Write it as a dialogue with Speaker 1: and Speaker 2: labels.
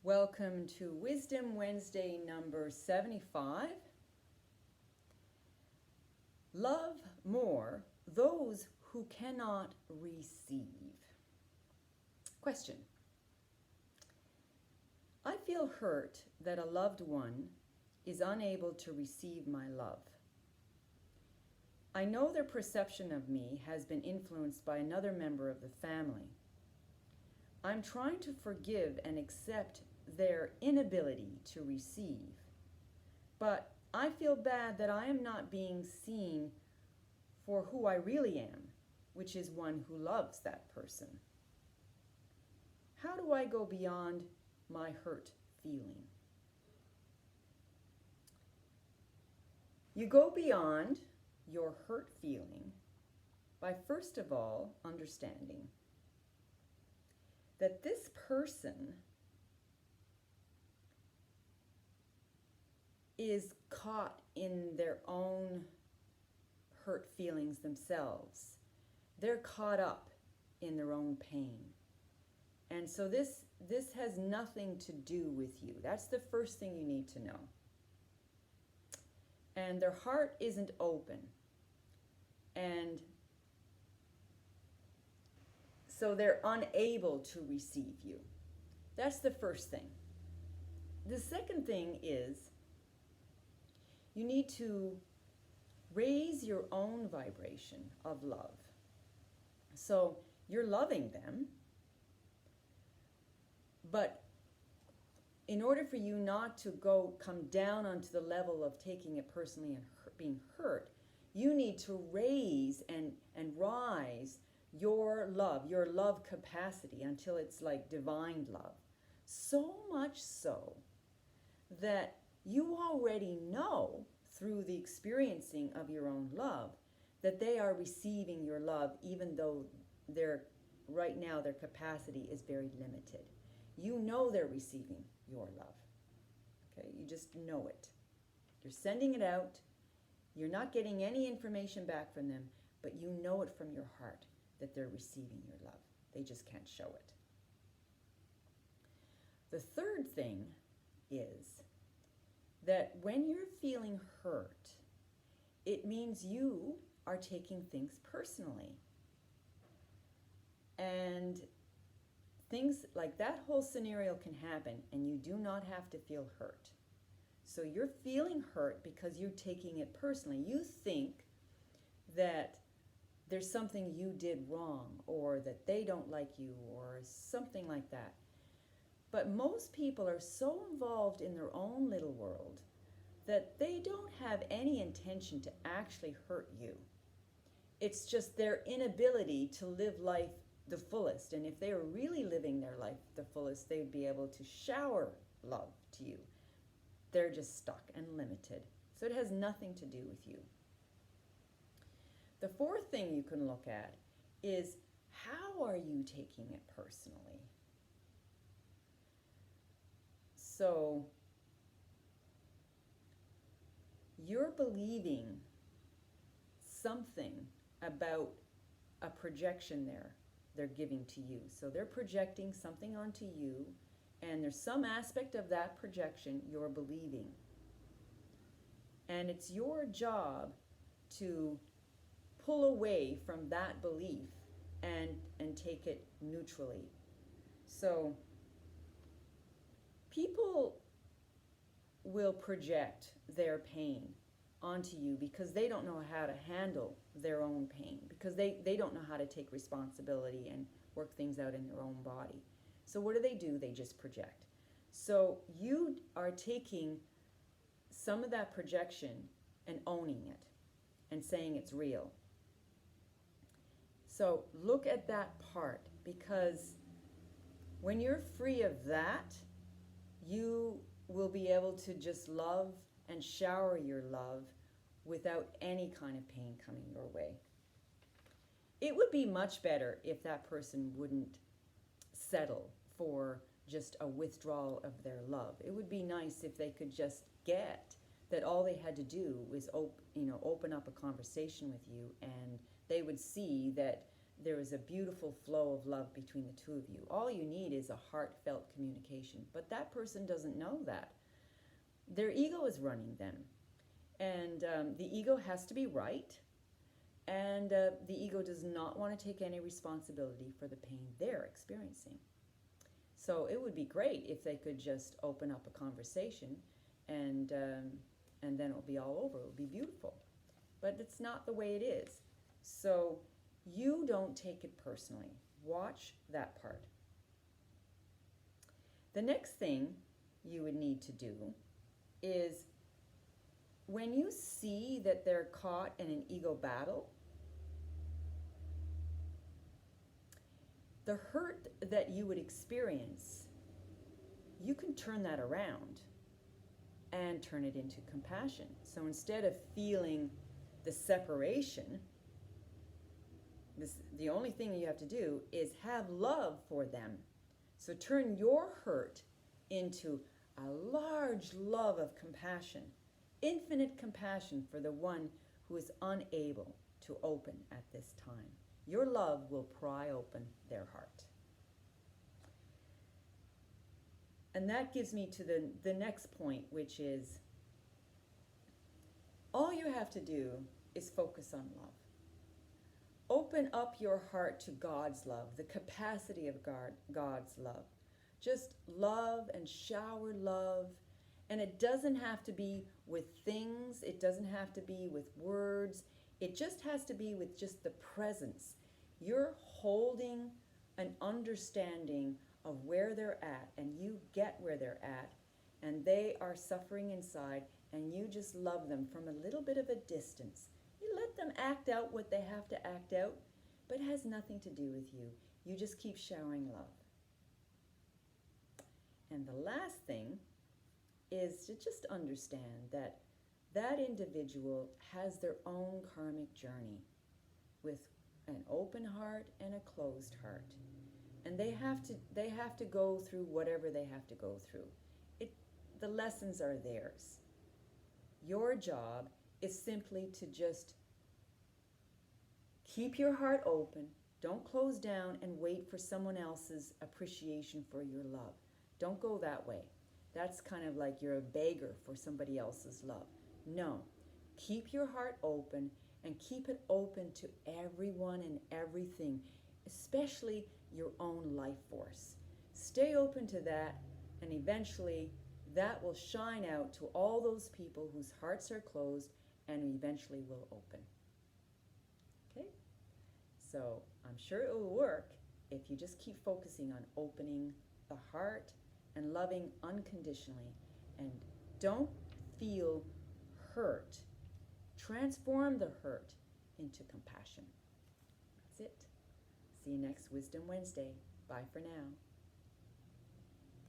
Speaker 1: Welcome to Wisdom Wednesday number 75. Love more those who cannot receive. Question. I feel hurt that a loved one is unable to receive my love. I know their perception of me has been influenced by another member of the family. I'm trying to forgive and accept their inability to receive, but I feel bad that I am not being seen for who I really am, which is one who loves that person. How do I go beyond my hurt feeling? You go beyond your hurt feeling by first of all understanding that this person is caught in their own hurt feelings themselves. They're caught up in their own pain. And so this has nothing to do with you. That's the first thing you need to know. And their heart isn't open. And so they're unable to receive you. That's the first thing. The second thing is you need to raise your own vibration of love. So you're loving them, but in order for you not to come down onto the level of taking it personally and being hurt, you need to raise and rise your love capacity until it's like divine love. So much so that you already know through the experiencing of your own love that they are receiving your love, even though right now their capacity is very limited. You know they're receiving your love. Okay, you just know it. You're sending it out. You're not getting any information back from them, but you know it from your heart that they're receiving your love. They just can't show it. The third thing is that when you're feeling hurt, it means you are taking things personally. And things like that whole scenario can happen and you do not have to feel hurt. So you're feeling hurt because you're taking it personally. You think that there's something you did wrong or that they don't like you or something like that. But most people are so involved in their own little world that they don't have any intention to actually hurt you. It's just their inability to live life the fullest. And if they were really living their life the fullest, they would be able to shower love to you. They're just stuck and limited. So it has nothing to do with you. The fourth thing you can look at is, how are you taking it personally? So you're believing something about a projection they're giving to you. So they're projecting something onto you, and there's some aspect of that projection you're believing. And it's your job to pull away from that belief and take it neutrally. So people will project their pain onto you because they don't know how to handle their own pain, because they don't know how to take responsibility and work things out in their own body. So what do? They just project. So you are taking some of that projection and owning it and saying it's real. So look at that part, because when you're free of that, you will be able to just love and shower your love without any kind of pain coming your way. It would be much better if that person wouldn't settle for just a withdrawal of their love. It would be nice if they could just get that all they had to do was open up a conversation with you, and they would see that there is a beautiful flow of love between the two of you. All you need is a heartfelt communication. But that person doesn't know that. Their ego is running them. And the ego has to be right. And the ego does not want to take any responsibility for the pain they're experiencing. So it would be great if they could just open up a conversation and then it'll be all over. It'll be beautiful. But it's not the way it is. So you don't take it personally. Watch that part. The next thing you would need to do is when you see that they're caught in an ego battle, the hurt that you would experience, you can turn that around and turn it into compassion. So instead of feeling the separation, the only thing you have to do is have love for them. So turn your hurt into a large love of compassion, infinite compassion for the one who is unable to open at this time. Your love will pry open their heart. And that gives me to the next point, which is all you have to do is focus on love. Open up your heart to God's love, the capacity of God's love. Just love and shower love. And it doesn't have to be with things. It doesn't have to be with words. It just has to be with just the presence. You're holding an understanding of where they're at, and you get where they're at, and they are suffering inside, and you just love them from a little bit of a distance. You let them act out what they have to act out, but it has nothing to do with you. You just keep showering love. And the last thing is to just understand that that individual has their own karmic journey with an open heart and a closed heart. And they have to go through whatever they have to go through. The lessons are theirs. Your job is simply to just keep your heart open. Don't close down and wait for someone else's appreciation for your love. Don't go that way. That's kind of like you're a beggar for somebody else's love. No, keep your heart open and keep it open to everyone and everything, especially your own life force. Stay open to that, and eventually that will shine out to all those people whose hearts are closed and eventually will open. Okay? So I'm sure it will work if you just keep focusing on opening the heart and loving unconditionally, and don't feel hurt. Transform the hurt into compassion. That's it. See you next Wisdom Wednesday. Bye for now.